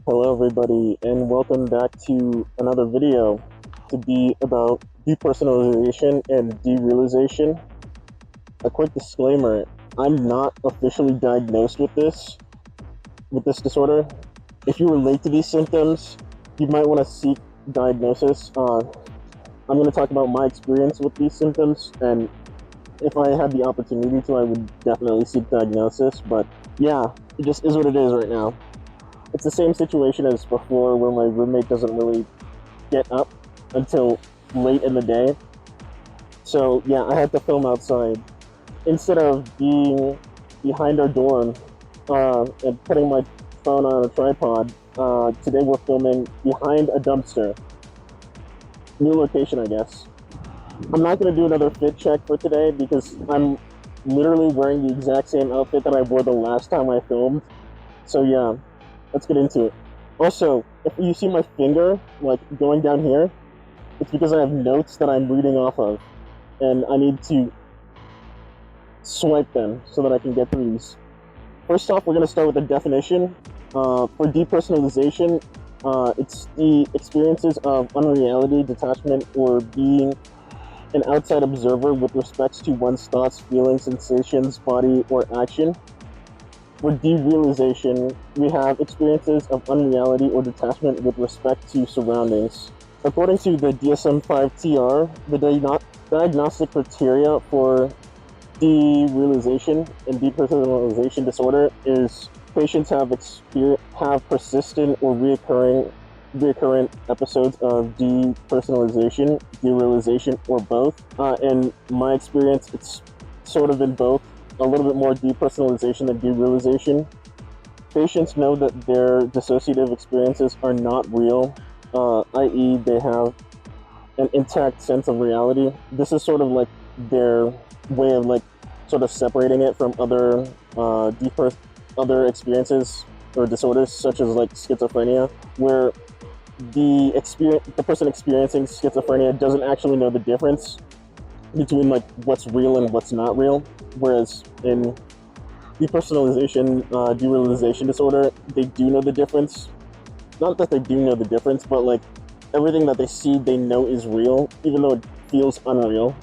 Hello everybody and welcome back to another video to be about depersonalization and derealization. A quick disclaimer, I'm not officially diagnosed with this disorder. If you relate to these symptoms, you might want to seek diagnosis. I'm going to talk about my experience with these symptoms, and if I had the opportunity to, I would definitely seek diagnosis, but yeah, it just is what it is right now. It's the same situation as before where my roommate doesn't really get up until late in the day. So yeah, I had to film outside. Instead of being behind our dorm and putting my phone on a tripod, today we're filming behind a dumpster. New location, I guess. I'm not going to do another fit check for today because I'm literally wearing the exact same outfit that I wore the last time I filmed. So yeah, let's get into it. Also, if you see my finger like going down here, it's because I have notes that I'm reading off of, and I need to swipe them so that I can get through these. First off, we're going to start with a definition. For depersonalization, it's the experiences of unreality, detachment, or being an outside observer with respect to one's thoughts, feelings, sensations, body, or action. For derealization, we have experiences of unreality or detachment with respect to surroundings. According to the DSM-5-TR, the diagnostic criteria for derealization and depersonalization disorder is patients have persistent or recurrent episodes of depersonalization, derealization, or both. In my experience, it's sort of been both. A little bit more depersonalization than derealization. Patients know that their dissociative experiences are not real, i.e., they have an intact sense of reality. This is sort of like their way of like sort of separating it from other experiences or disorders such as like schizophrenia, where the person experiencing schizophrenia doesn't actually know the difference between like what's real and what's not real. Whereas in depersonalization, derealization disorder, they do know the difference. Not that they do know the difference, but like everything that they see, they know is real, even though it feels unreal.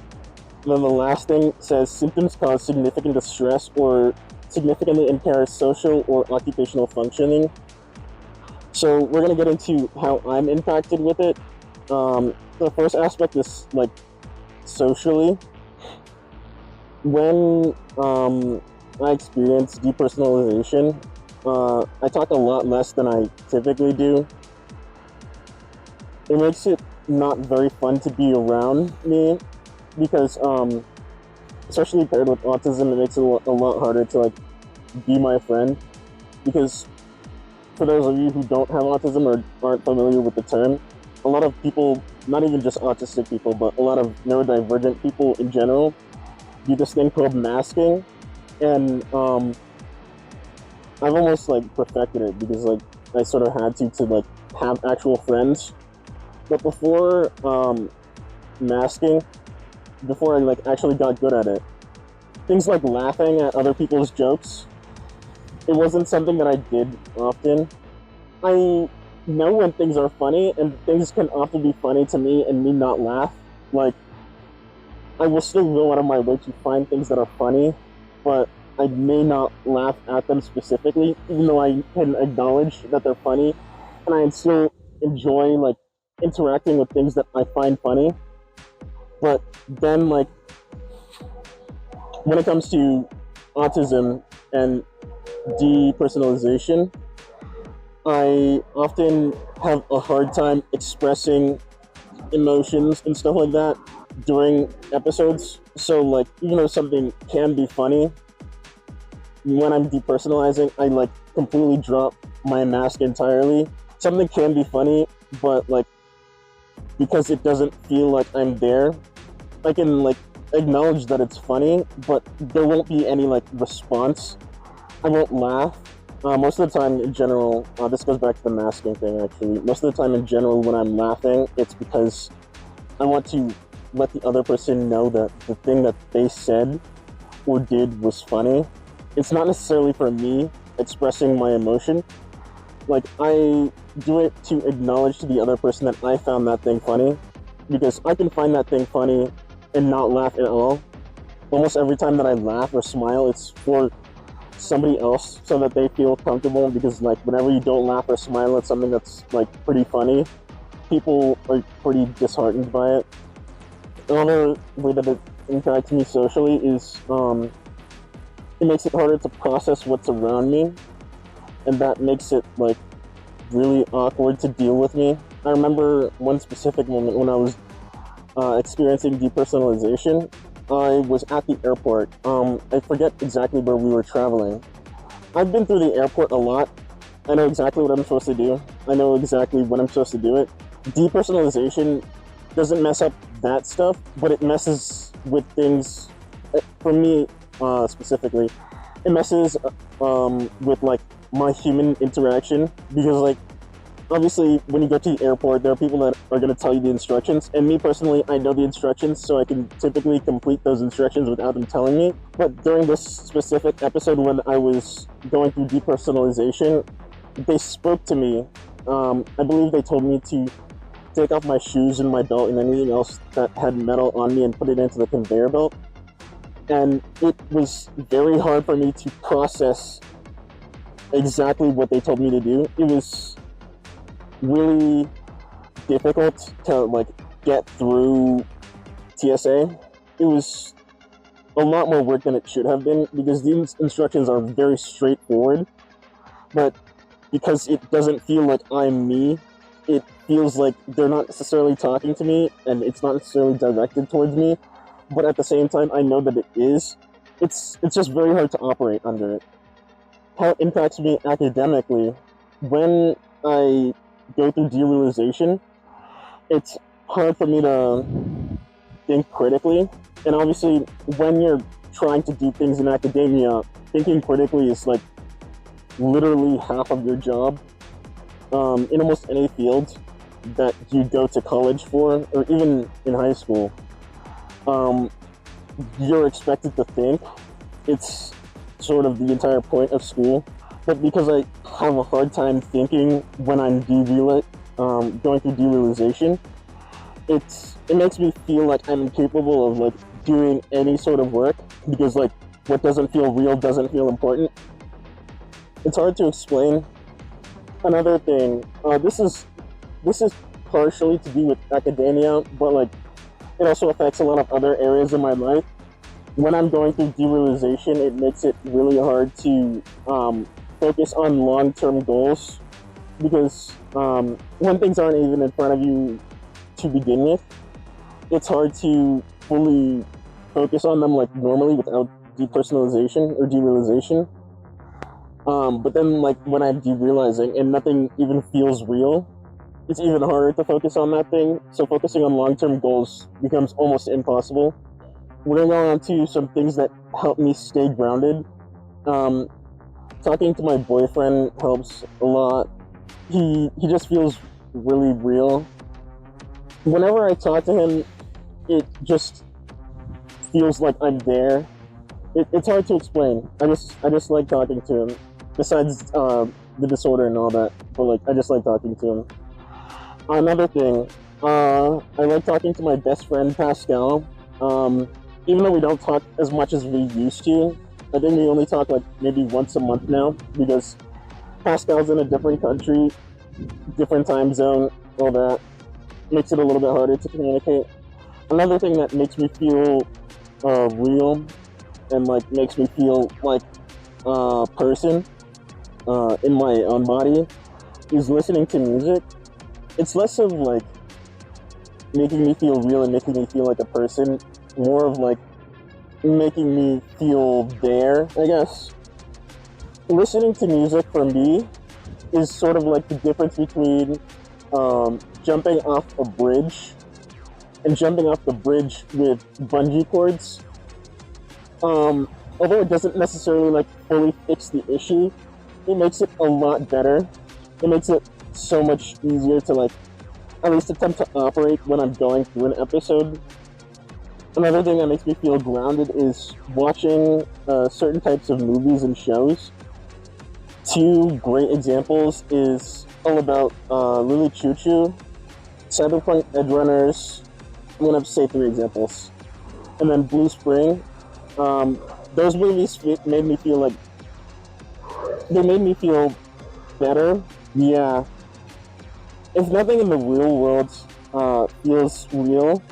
And then the last thing says symptoms cause significant distress or significantly impair social or occupational functioning. So we're gonna get into how I'm impacted with it. The first aspect is like socially. When I experience depersonalization, I talk a lot less than I typically do. It makes it not very fun to be around me because, especially paired with autism, it makes it a lot harder to like be my friend. Because for those of you who don't have autism or aren't familiar with the term, a lot of people, not even just autistic people, but a lot of neurodivergent people in general, do this thing called masking, and I've almost like perfected it because like I sort of had to like have actual friends. But before masking, before I like actually got good at it, things like laughing at other people's jokes, it wasn't something that I did often. I know when things are funny, and things can often be funny to me and me not laugh. Like I will still go out of my way to find things that are funny, but I may not laugh at them specifically, even though I can acknowledge that they're funny, and I still enjoy like interacting with things that I find funny. But then, like when it comes to autism and depersonalization, I often have a hard time expressing emotions and stuff like that during episodes. So, like, even though something can be funny, when I'm depersonalizing, I like completely drop my mask entirely. Something can be funny, but like because it doesn't feel like I'm there, I can like acknowledge that it's funny, but there won't be any like response. I won't laugh. Most of the time, in general, this goes back to the masking thing. Actually, most of the time, in general, when I'm laughing, it's because I want to let the other person know that the thing that they said or did was funny. It's not necessarily for me expressing my emotion. like, I do it to acknowledge to the other person that I found that thing funny, because I can find that thing funny and not laugh at all. Almost every time that I laugh or smile, it's for somebody else so that they feel comfortable, because like whenever you don't laugh or smile at something that's like pretty funny, people are pretty disheartened by it. Another way that it impacts me socially is it makes it harder to process what's around me, and that makes it like really awkward to deal with me. I remember one specific moment when I was experiencing depersonalization. I was at the airport. I forget exactly where we were traveling. I've been through the airport a lot. I know exactly what I'm supposed to do. I know exactly when I'm supposed to do it. Depersonalization doesn't mess up that stuff, but it messes with things. For me, specifically, it messes with like my human interaction, because like obviously when you go to the airport, there are people that are going to tell you the instructions, and me personally, I know the instructions, so I can typically complete those instructions without them telling me. But during this specific episode when I was going through depersonalization, they spoke to me. I believe they told me to take off my shoes and my belt and anything else that had metal on me and put it into the conveyor belt. And it was very hard for me to process exactly what they told me to do. It was really difficult to like get through TSA. It was a lot more work than it should have been, because these instructions are very straightforward, but because it doesn't feel like I'm me, it feels like they're not necessarily talking to me, and it's not necessarily directed towards me, but at the same time I know that it is. It's just very hard to operate under it. How it impacts me academically: when I go through derealization, it's hard for me to think critically. And obviously, when you're trying to do things in academia, thinking critically is like literally half of your job. In almost any field that you go to college for, or even in high school, um, you're expected to think. It's sort of the entire point of school. But because I have a hard time thinking when I'm going through derealization, it makes me feel like I'm incapable of like doing any sort of work, because like what doesn't feel real doesn't feel important. It's hard to explain. Another thing, this is partially to do with academia, but like it also affects a lot of other areas of my life. When I'm going through derealization, it makes it really hard to focus on long-term goals, because when things aren't even in front of you to begin with, it's hard to fully focus on them like normally without depersonalization or derealization. But then, like, when I'm derealizing and nothing even feels real, it's even harder to focus on that thing. So focusing on long-term goals becomes almost impossible. We're gonna go on to some things that help me stay grounded. Um, Talking to my boyfriend helps a lot. He just feels really real. Whenever I talk to him, it just feels like I'm there. It's hard to explain. I just like talking to him. Besides the disorder and all that, but like I just like talking to him. Another thing, I like talking to my best friend Pascal. Even though we don't talk as much as we used to, I think we only talk like maybe once a month now, because Pascal's in a different country, different time zone, all that makes it a little bit harder to communicate. Another thing that makes me feel real and like makes me feel like a person in my own body is listening to music. It's less of like making me feel real and making me feel like a person, more of like making me feel there, I guess. Listening to music for me is sort of like the difference between jumping off a bridge and jumping off the bridge with bungee cords. Although it doesn't necessarily like fully fix the issue, it makes it a lot better. It makes it so much easier to like at least attempt to operate when I'm going through an episode. Another thing that makes me feel grounded is watching certain types of movies and shows. Two great examples is all about Lily Choo Choo, Cyberpunk Edge Runners. I'm gonna have to say three examples, and then Blue Spring. Those movies made me feel like they made me feel better. Yeah, if nothing in the real world feels real,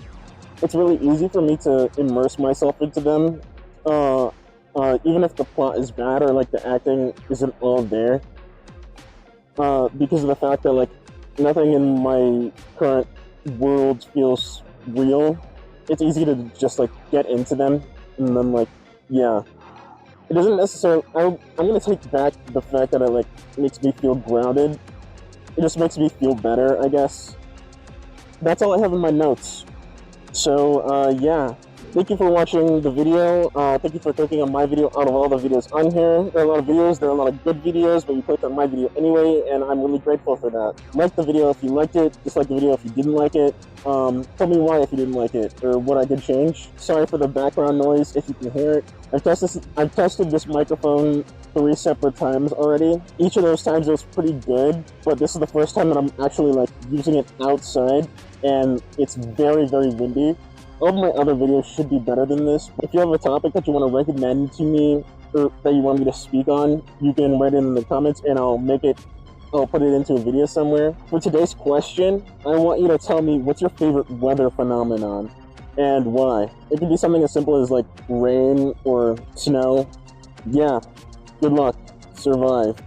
it's really easy for me to immerse myself into them. Uh, Even if the plot is bad or like the acting isn't all there, because of the fact that like nothing in my current world feels real. It's easy to just like get into them, and then like yeah, it doesn't necessarily. I'm gonna take back the fact that it like makes me feel grounded. It just makes me feel better, I guess. That's all I have in my notes. So, yeah. Thank you for watching the video. Thank you for clicking on my video out of all the videos on here. There are a lot of videos, there are a lot of good videos, but you clicked on my video anyway, and I'm really grateful for that. Like the video if you liked it, dislike the video if you didn't like it. Tell me why if you didn't like it, or what I could change. Sorry for the background noise if you can hear it. I've tested this microphone 3 separate times already. Each of those times it was pretty good, but this is the first time that I'm actually like using it outside, and it's very, very windy. All of my other videos should be better than this. If you have a topic that you want to recommend to me or that you want me to speak on, you can write it in the comments and I'll put it into a video somewhere. For today's question, I want you to tell me what's your favorite weather phenomenon and why. It can be something as simple as like rain or snow. Yeah, good luck. Survive.